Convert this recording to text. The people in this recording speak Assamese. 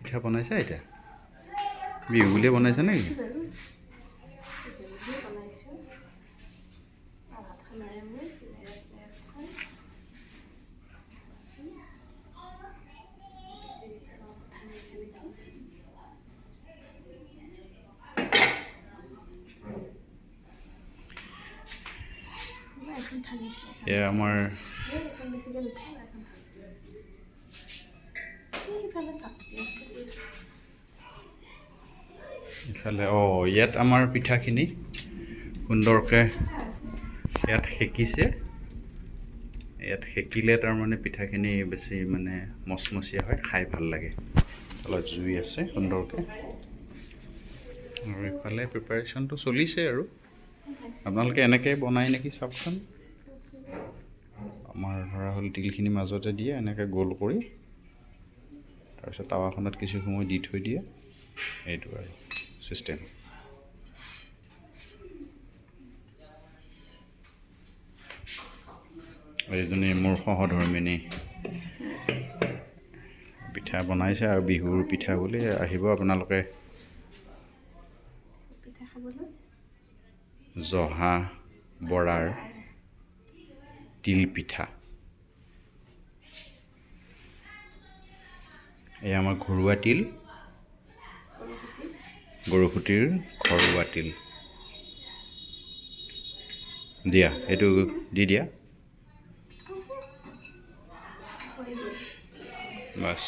পিঠা বনাইছা এতিয়া বিহু বুলিয়ে বনাইছা নেকি এয়া আমাৰ ইফালে ইয়াত আমাৰ পিঠাখিনি সুন্দৰকৈ ইয়াত সেকিছে ইয়াত সেকিলে তাৰমানে পিঠাখিনি বেছি মানে মচমচীয়া হয় খাই ভাল লাগে অলপ জুই আছে সুন্দৰকৈ আৰু ইফালে প্ৰিপাৰেশ্যনটো চলিছে আৰু আপোনালোকে এনেকৈ বনাই নেকি চাওকচোন আমাৰ ধৰা হ'ল তিলখিনি মাজতে দিয়ে এনেকৈ গোল কৰি তাৰপিছত টাৱাখনত কিছু সময় দি থৈ দিয়ে এইটো আৰু চিষ্টেম এইজনী মোৰ সহধৰ্মিনী পিঠা বনাইছে আৰু বিহুৰ পিঠা বুলি আহিব আপোনালোকে জহা বৰাৰ তিল পিঠা এই আমাৰ ঘৰুৱা তিল গৰুসুটিৰ ঘৰুৱা তিল দিয়া এইটো দি দিয়া বাছ